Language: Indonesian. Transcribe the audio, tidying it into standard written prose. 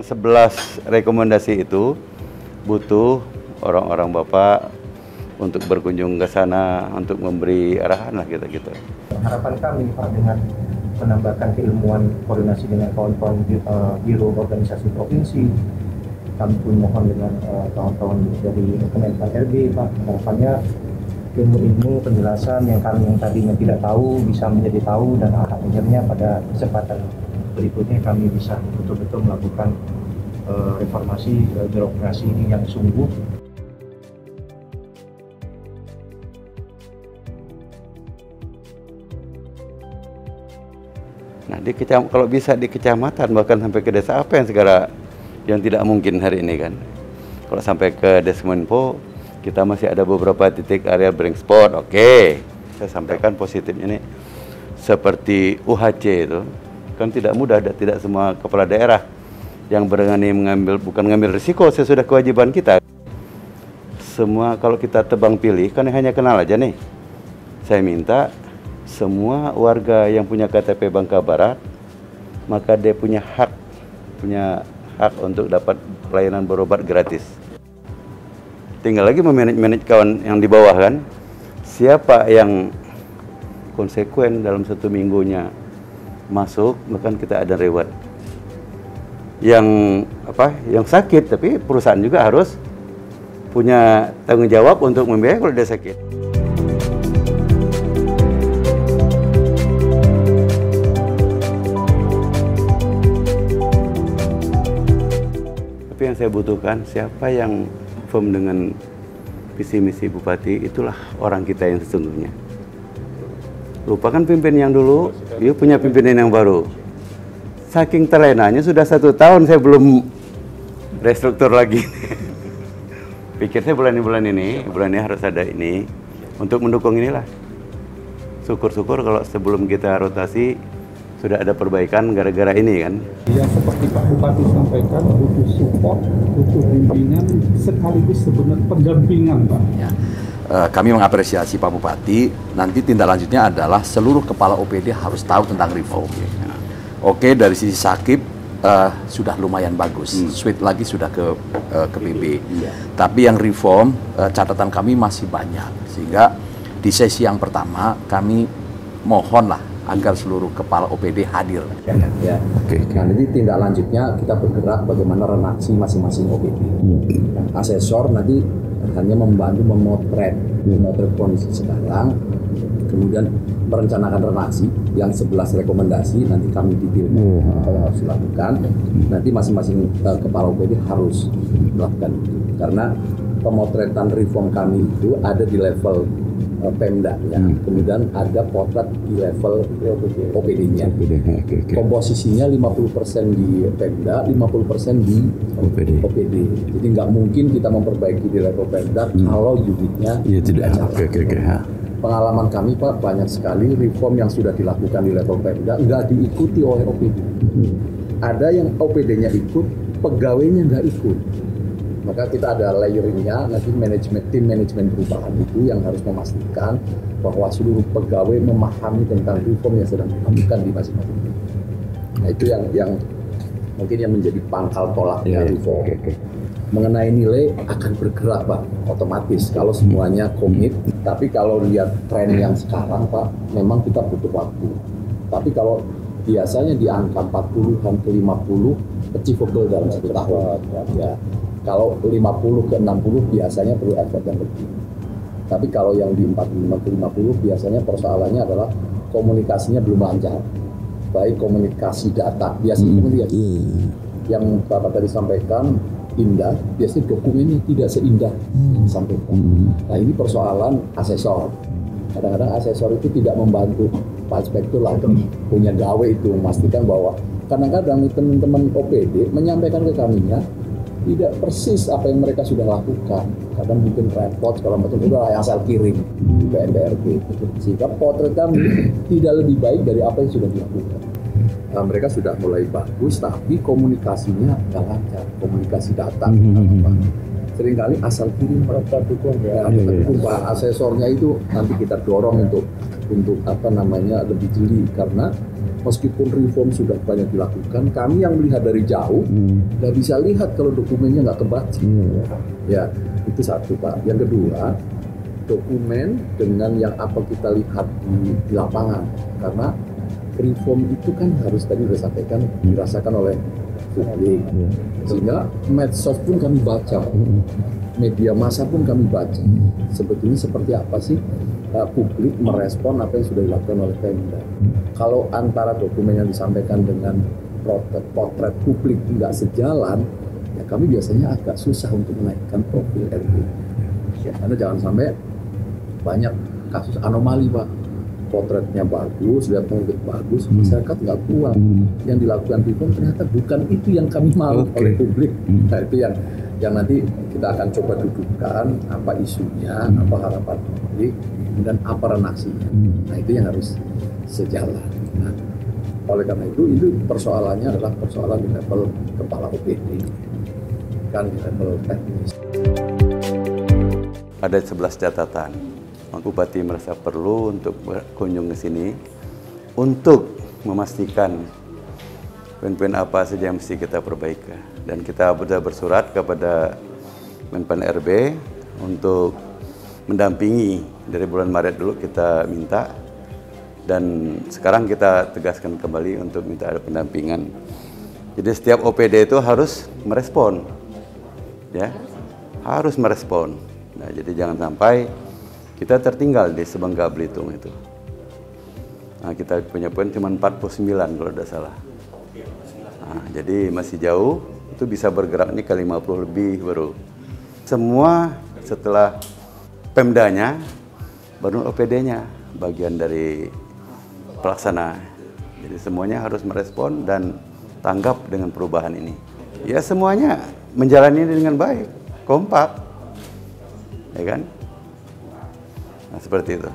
11 rekomendasi itu butuh orang-orang Bapak untuk berkunjung ke sana, untuk memberi arahan lah gitu. Harapan kami Pak dengan menambahkan keilmuan koordinasi dengan kawan-kawan biro organisasi provinsi, kami pun mohon dengan kawan-kawan dari Kemenpan RB Pak, harapannya ilmu-ilmu penjelasan yang kami yang tadinya tidak tahu bisa menjadi tahu, dan akhirnya pada kesempatan berikutnya kami bisa betul-betul melakukan reformasi birokrasi ini yang sungguh. Nah, kalau bisa di kecamatan, bahkan sampai ke desa, apa yang tidak mungkin hari ini kan. Kalau sampai ke Desmenpo, kita masih ada beberapa titik area blank spot. Oke, saya sampaikan positifnya nih. Seperti UHC itu, kan tidak mudah, tidak semua kepala daerah yang berani bukan mengambil risiko sesudah kewajiban kita. Semua kalau kita tebang pilih, kan hanya kenal aja nih. Saya minta semua warga yang punya KTP Bangka Barat, maka dia punya hak untuk dapat pelayanan berobat gratis. Tinggal lagi memanage kawan yang di bawah kan, siapa yang konsekuen dalam 1 minggunya masuk, bahkan kita ada reward. Yang sakit, tapi perusahaan juga harus punya tanggung jawab untuk membiayai kalau dia sakit. Tapi yang saya butuhkan, siapa yang firm dengan visi misi Bupati, itulah orang kita yang sesungguhnya. Lupakan pimpinan yang dulu, yuk punya pimpinan yang baru. Saking terlenanya sudah 1 tahun saya belum restruktur lagi. Pikir saya bulan ini harus ada ini untuk mendukung inilah. Syukur-syukur kalau sebelum kita rotasi sudah ada perbaikan gara-gara ini kan. Ya, seperti Pak Bupati sampaikan, butuh support, butuh bimbingan, sekaligus sebenarnya pendampingan Pak. Ya. Kami mengapresiasi Pak Bupati, nanti tindak lanjutnya adalah seluruh kepala OPD harus tahu tentang reform. Oke, dari sisi Sakip sudah lumayan bagus, sweet lagi sudah ke PB. Tapi yang reform, catatan kami masih banyak, sehingga di sesi yang pertama kami mohonlah agar seluruh kepala OPD hadir. Ya. Nah, nanti tindak lanjutnya kita bergerak bagaimana renaksi masing-masing OPD. Asesor nanti hanya membantu memotret kondisi sekarang, kemudian merencanakan renaksi yang 11 rekomendasi nanti kami detailkan apa yang harus dilakukan. Nanti masing-masing kepala OPD harus melakukan itu. Karena pemotretan reform kami itu ada di level Pemda, ya. Kemudian ada potret di level OPD-nya. Komposisinya 50% di Pemda, 50% di OPD. Jadi nggak mungkin kita memperbaiki di level Pemda kalau unitnya tidak jalan. Pengalaman kami Pak, banyak sekali reform yang sudah dilakukan di level Pemda nggak diikuti oleh OPD. Ada yang OPD-nya ikut, pegawainya nggak ikut. Maka kita ada layeringnya, nanti tim manajemen perubahan itu yang harus memastikan bahwa seluruh pegawai memahami tentang reform yang sedang dilakukan di masing-masing. Nah, itu yang mungkin yang menjadi pangkal tolaknya reform. Mengenai nilai akan bergerak Pak, otomatis kalau semuanya komit. Tapi kalau lihat tren yang sekarang Pak, memang kita butuh waktu. Tapi kalau biasanya di angka 40-an ke 50 achievable dalam 1 tahun. Ya. Kalau 50 ke 60 biasanya perlu effort yang lebih. Tapi kalau yang di 45 ke 50 biasanya persoalannya adalah komunikasinya belum lancar. Baik komunikasi data, biasanya komunikasi. Yang Bapak tadi sampaikan indah, biasanya dokumennya tidak seindah yang disampaikan. Nah, ini persoalan asesor. Kadang-kadang asesor itu tidak membantu Pak Inspektur lah punya gawe itu, memastikan bahwa kadang-kadang teman-teman OPD menyampaikan ke kaminya tidak persis apa yang mereka sudah lakukan. Kadang bikin repot segala macam, udah asal kirim di PNDRB, sehingga potret kami tidak lebih baik dari apa yang sudah dilakukan. Nah, mereka sudah mulai bagus, tapi komunikasinya nggak lancar, komunikasi data. Seringkali asal kirim mereka dukung, Pak asesornya itu nanti kita dorong untuk apa namanya lebih jeli, karena meskipun reform sudah banyak dilakukan, kami yang melihat dari jauh nggak bisa lihat kalau dokumennya nggak kebaca. Ya, itu satu Pak. Yang kedua, dokumen dengan yang apa kita lihat di lapangan, karena reform itu kan harus tadi sudah sampaikan dirasakan oleh publik, sehingga medsos pun kami baca, media massa pun kami baca. Sebetulnya seperti apa sih publik merespon apa yang sudah dilakukan oleh Pemda. Kalau antara dokumen yang disampaikan dengan potret publik nggak sejalan, ya kami biasanya agak susah untuk menaikkan profil RB. Karena jangan sampai banyak kasus anomali Pak. Potretnya bagus, lihat pengikut bagus, masyarakat nggak puas. Yang dilakukan reform ternyata bukan itu yang kami mau oleh publik. Nah itu yang nanti kita akan coba dudukkan apa isunya, apa harapan publik, dan apa reaksinya. Nah itu yang harus sejalan. Nah, oleh karena itu persoalannya adalah persoalan di level kepala OPD, kan di level teknis. Ada 11 catatan. Pak Bupati merasa perlu untuk berkunjung ke sini untuk memastikan poin-poin apa saja yang mesti kita perbaiki. Dan kita sudah bersurat kepada Menpan RB untuk mendampingi dari bulan Maret dulu kita minta, dan sekarang kita tegaskan kembali untuk minta ada pendampingan. Jadi setiap OPD itu harus merespon, ya, harus merespon. Nah, jadi jangan sampai kita tertinggal di Sebangga Belitung itu. Nah, kita punya poin cuma 49 kalau tidak salah. Nah, jadi masih jauh, itu bisa bergerak nih ke 50 lebih baru. Semua setelah Pemdanya, baru OPD-nya, bagian dari pelaksana. Jadi semuanya harus merespon dan tanggap dengan perubahan ini. Ya semuanya menjalani dengan baik, kompak. Ya kan? Nah, seperti itu.